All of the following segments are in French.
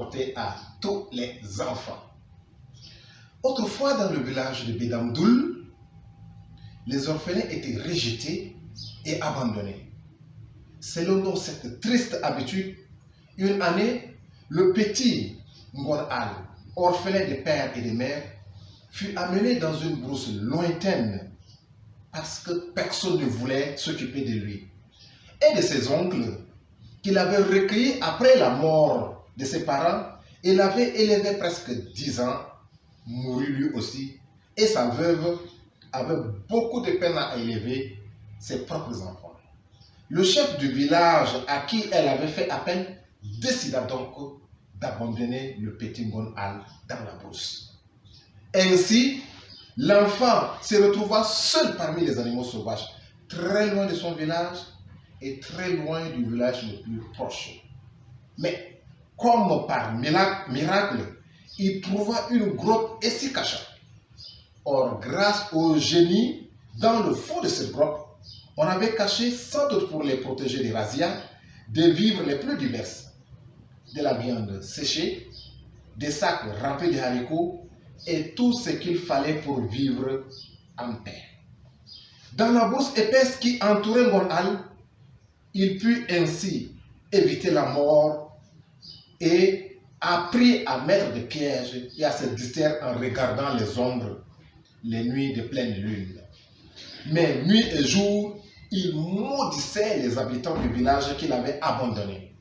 apporté à tous les enfants. Autrefois, dans le village de Bedamdoul, les orphelins étaient rejetés et abandonnés. Selon cette triste habitude, une année, le petit Ngor Al, orphelin de père et de mère, fut amené dans une brousse lointaine parce que personne ne voulait s'occuper de lui et de ses oncles qu'il avait recueillis après la mort de ses parents et l'avait élevé presque 10 ans, mourut lui aussi, et sa veuve avait beaucoup de peine à élever ses propres enfants. Le chef du village à qui elle avait fait appel décida donc d'abandonner le petit Ngon Al dans la brousse. Ainsi, l'enfant se retrouva seul parmi les animaux sauvages, très loin de son village et très loin du village le plus proche. Mais, comme par miracle, il trouva une grotte et s'y cacha. Or, grâce au génie, dans le fond de cette grotte, on avait caché, sans doute pour les protéger des razzias, des vivres les plus diverses, de la viande séchée, des sacs remplis de haricots et tout ce qu'il fallait pour vivre en paix. Dans la bourse épaisse qui entourait Ngon Al, il put ainsi éviter la mort et apprit à mettre des pièges et à se distraire en regardant les ombres les nuits de pleine lune. Mais nuit et jour, il maudissait les habitants du village qu'il avait abandonné.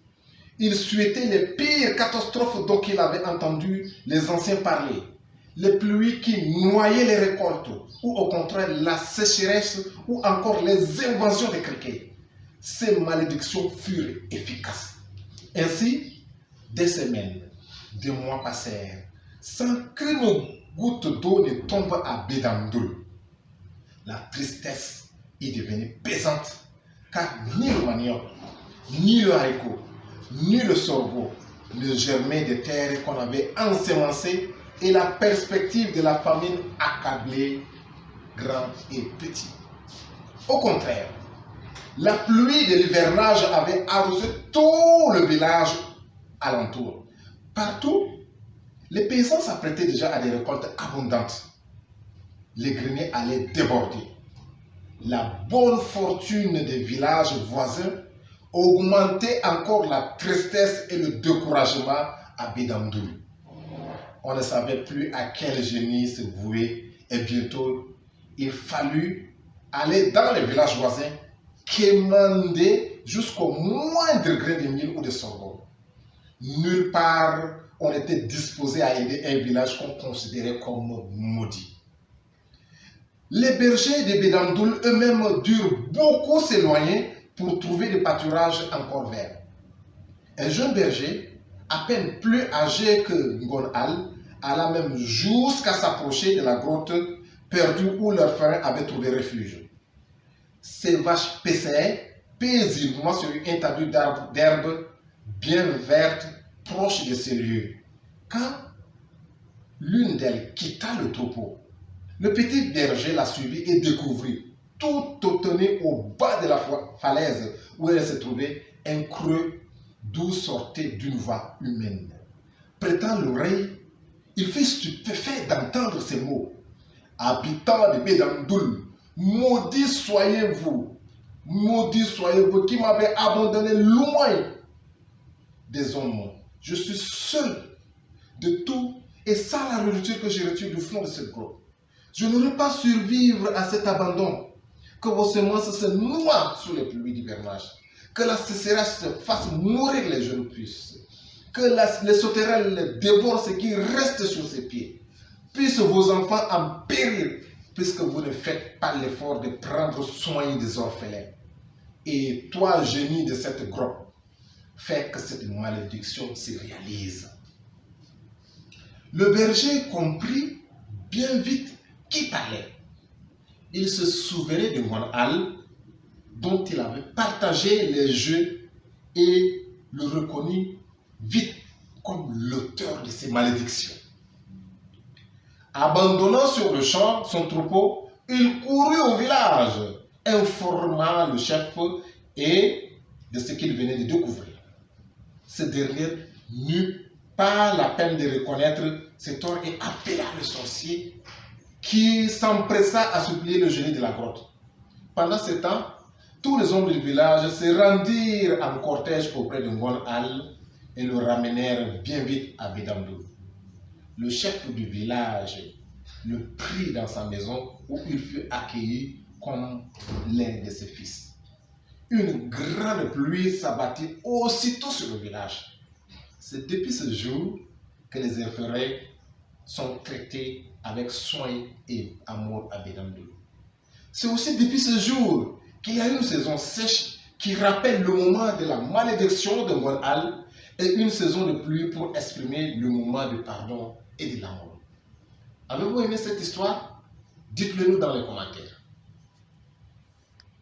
Il souhaitait les pires catastrophes dont il avait entendu les anciens parler. Les pluies qui noyaient les récoltes, ou au contraire la sécheresse, ou encore les invasions des criquets. Ces malédictions furent efficaces. Ainsi, des semaines, des mois passèrent, sans qu'une goutte d'eau ne tombe à Bedamdoul. La tristesse est devenue pesante, car ni le manioc, ni le haricot, ni le sorgho ne germaient des terres qu'on avait ensemencées, et la perspective de la famine accablait grands et petits. Au contraire, la pluie de l'hivernage avait arrosé tout le village alentour. Partout, les paysans s'apprêtaient déjà à des récoltes abondantes. Les greniers allaient déborder. La bonne fortune des villages voisins augmentait encore la tristesse et le découragement à Bedamdoul. On ne savait plus à quel génie se vouer et bientôt il fallut aller dans les villages voisins quémander jusqu'au moindre grain de mil ou de sorgho. Nulle part on était disposé à aider un village qu'on considérait comme maudit. Les bergers de Bedamdoul eux-mêmes durent beaucoup s'éloigner pour trouver des pâturages encore verts. Un jeune berger, à peine plus âgé que Ngon Al, alla même jusqu'à s'approcher de la grotte perdue où leur frère avait trouvé refuge. Ces vaches paissaient paisiblement sur un tabu d'herbes bien vertes proche de ces lieux. Quand l'une d'elles quitta le troupeau, le petit berger la suivit et découvrit, tout tenu au bas de la falaise où elle se trouvait, un creux d'où sortait d'une voix humaine. Prêtant l'oreille, il fut stupéfait d'entendre ces mots. « Habitants de Bedamdoul, maudit soyez-vous qui m'avez abandonné loin des hommes. Je suis seul de tout et sans la nourriture que j'ai reçue du fond de cette grotte. Je n'aurais pas survivre à cet abandon. Que vos semences se noient sous les pluies d'hivernage. Que la sécheresse fasse mourir les jeunes puces. Que les sauterelles dévorent ce qui reste sur ses pieds. Puissent vos enfants en périr, puisque vous ne faites pas l'effort de prendre soin des orphelins. Et toi, génie de cette grotte, fais que cette malédiction se réalise. » Le berger comprit bien vite qui parlait. Il se souvenait de Ngon Al, dont il avait partagé les jeux, et le reconnut vite comme l'auteur de ces malédictions. Abandonnant sur le champ son troupeau, il courut au village, informant le chef et de ce qu'il venait de découvrir. Ce dernier n'eut pas la peine de reconnaître ses torts et appela le sorcier qui s'empressa à supplier le génie de la grotte. Pendant ce temps, tous les hommes du village se rendirent en cortège auprès de Ngon Al et le ramenèrent bien vite à Bedamdou. Le chef du village le prit dans sa maison où il fut accueilli comme l'un de ses fils. Une grande pluie s'abattit aussitôt sur le village. C'est depuis ce jour que les orphelins sont traités avec soin et amour à Bedamdou. C'est aussi depuis ce jour qu'il y a une saison sèche qui rappelle le moment de la malédiction de Ngon Al et une saison de pluie pour exprimer le moment de pardon et de l'amour. Avez-vous aimé cette histoire? Dites-le nous dans les commentaires.